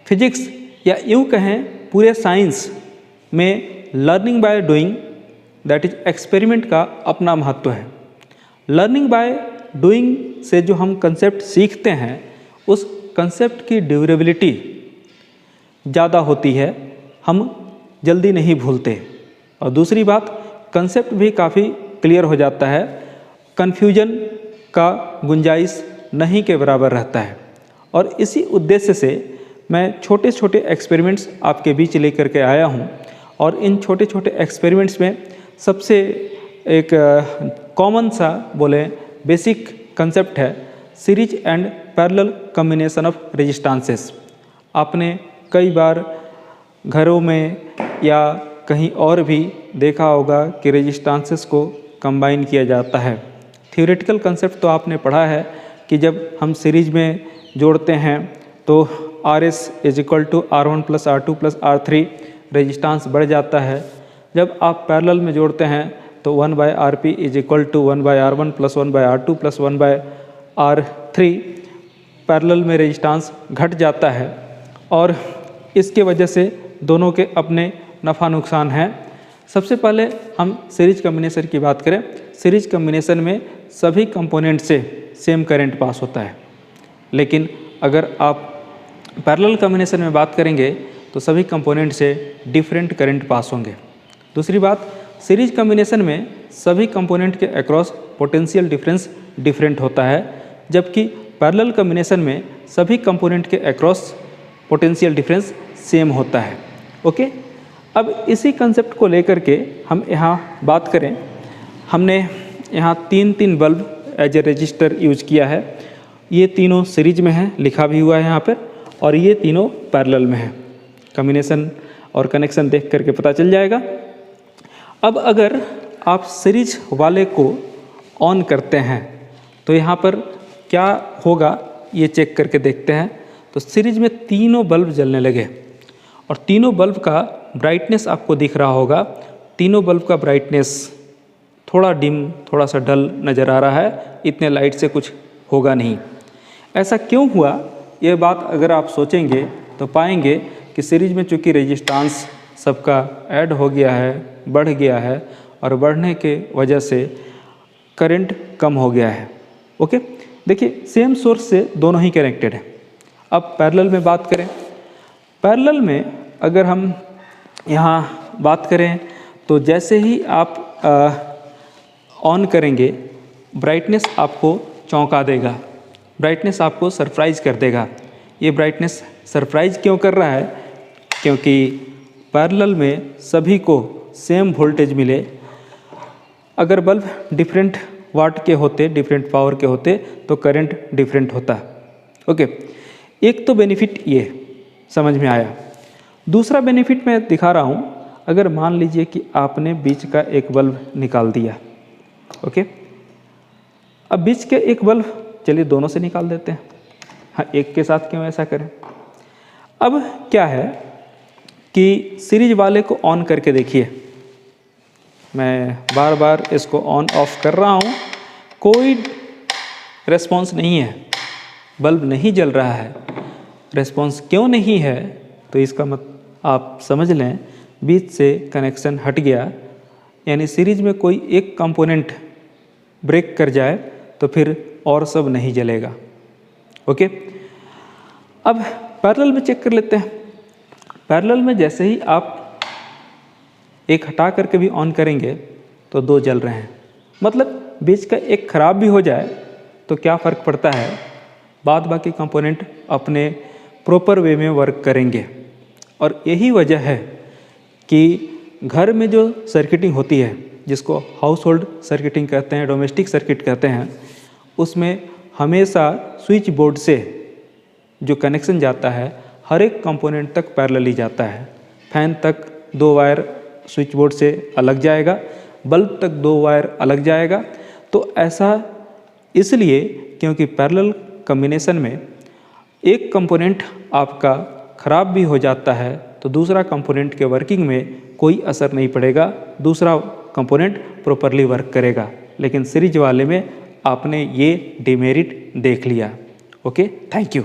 Physics या यूँ कहें पूरे साइंस में learning by doing that is experiment का अपना महत्व है। लर्निंग बाय डूइंग से जो हम कंसेप्ट सीखते हैं उस कंसेप्ट की ड्यूरेबिलिटी ज़्यादा होती है, हम जल्दी नहीं भूलते। और दूसरी बात, कंसेप्ट भी काफ़ी क्लियर हो जाता है, कन्फ्यूजन का गुंजाइश नहीं के बराबर रहता है। और इसी उद्देश्य से मैं छोटे छोटे एक्सपेरिमेंट्स आपके बीच लेकर के आया हूँ। और इन छोटे छोटे एक्सपेरिमेंट्स में सबसे एक कॉमन सा बोले बेसिक कंसेप्ट है series and parallel combination of resistances. आपने कई बार घरों में या कहीं और भी देखा होगा कि रेजिस्टेंसेस को कंबाइन किया जाता है। थ्योरेटिकल कंसेप्ट तो आपने पढ़ा है कि जब हम सीरीज में जोड़ते हैं तो RS is equal to R1 plus R2 plus R3 resistance बढ़ जाता है। जब आप पैरेलल में जोड़ते हैं तो 1/RP is equal to 1/R1 plus 1/R2 plus 1/R3 parallel में रेजिस्टेंस घट जाता है। और इसके वजह से दोनों के अपने नफ़ा नुकसान हैं। सबसे पहले हम सीरीज कॉम्बिनेशन की बात करें। सीरीज कॉम्बिनेशन में सभी कंपोनेंट से सेम करंट पास होता है, लेकिन अगर आप पैरेलल कॉम्बिनेशन में बात करेंगे तो सभी कंपोनेंट से डिफरेंट करंट पास होंगे। दूसरी बात, सीरीज कॉम्बिनेशन में सभी कंपोनेंट के अक्रॉस पोटेंशियल डिफरेंस डिफरेंट होता है, जबकि पैरेलल कॉम्बिनेशन में सभी कंपोनेंट के अक्रॉस पोटेंशियल डिफरेंस सेम होता है। ओके, अब इसी कंसेप्ट को लेकर के हम यहाँ बात करें, हमने यहाँ तीन bulb as a resistor use किया है। ये तीनों सीरीज में है, लिखा भी हुआ है यहाँ पर, और ये तीनों पैरेलल में है। कॉम्बिनेशन और कनेक्शन देख करके पता चल जाएगा। अब अगर आप सीरीज वाले को ऑन करते हैं तो यहाँ पर क्या होगा ये चेक करके देखते हैं। तो सीरीज में तीनों बल्ब जलने लगे और तीनों बल्ब का ब्राइटनेस आपको दिख रहा होगा। तीनों बल्ब का ब्राइटनेस थोड़ा डिम, थोड़ा सा डल नज़र आ रहा है, इतने लाइट से कुछ होगा नहीं। ऐसा क्यों हुआ, ये बात अगर आप सोचेंगे तो पाएंगे कि सीरीज में चूँकि रेजिस्टेंस सबका ऐड हो गया है, बढ़ गया है, और बढ़ने के वजह से करंट कम हो गया है। ओके, देखिए सेम सोर्स से दोनों ही कनेक्टेड है। अब पैरेलल में बात करें, पैरेलल में अगर हम यहाँ बात करें तो जैसे ही आप ऑन करेंगे ब्राइटनेस आपको चौंका देगा, ब्राइटनेस आपको सरप्राइज़ कर देगा। ये ब्राइटनेस सरप्राइज़ क्यों कर रहा है? क्योंकि पैरेलल में सभी को सेम वोल्टेज मिले। अगर बल्ब डिफरेंट वाट के होते, डिफरेंट पावर के होते तो करंट डिफरेंट होता। ओके, एक तो बेनिफिट ये समझ में आया। दूसरा बेनिफिट मैं दिखा रहा हूँ। अगर मान लीजिए कि आपने बीच का एक बल्ब निकाल दिया, ओके, अब बीच के एक बल्ब चलिए दोनों से निकाल देते हैं। हाँ, एक के साथ क्यों ऐसा करें। अब क्या है कि सीरीज वाले को ऑन करके देखिए, मैं बार बार इसको ऑन ऑफ कर रहा हूँ, कोई रेस्पॉन्स नहीं है, बल्ब नहीं जल रहा है। रेस्पॉन्स क्यों नहीं है? तो इसका आप समझ लें बीच से कनेक्शन हट गया, यानी सीरीज में कोई एक कंपोनेंट ब्रेक कर जाए तो फिर और सब नहीं जलेगा। ओके, अब पैरेलल में चेक कर लेते हैं। पैरेलल में जैसे ही आप एक हटा करके भी ऑन करेंगे तो दो जल रहे हैं। मतलब बीच का एक खराब भी हो जाए तो क्या फ़र्क पड़ता है, बाद बाकी कंपोनेंट अपने प्रॉपर वे में वर्क करेंगे। और यही वजह है कि घर में जो सर्किटिंग होती है, जिसको हाउस होल्ड सर्किटिंग कहते हैं, डोमेस्टिक सर्किट कहते हैं, उसमें हमेशा स्विच बोर्ड से जो कनेक्शन जाता है हर एक कंपोनेंट तक पैरेलली जाता है। फैन तक 2 वायर स्विच बोर्ड से अलग जाएगा, बल्ब तक 2 वायर अलग जाएगा। तो ऐसा इसलिए क्योंकि पैरेलल कॉम्बिनेशन में एक कंपोनेंट आपका ख़राब भी हो जाता है तो दूसरा कंपोनेंट के वर्किंग में कोई असर नहीं पड़ेगा, दूसरा कंपोनेंट प्रॉपरली वर्क करेगा। लेकिन सीरीज वाले में आपने ये डिमेरिट देख लिया। Okay, thank you.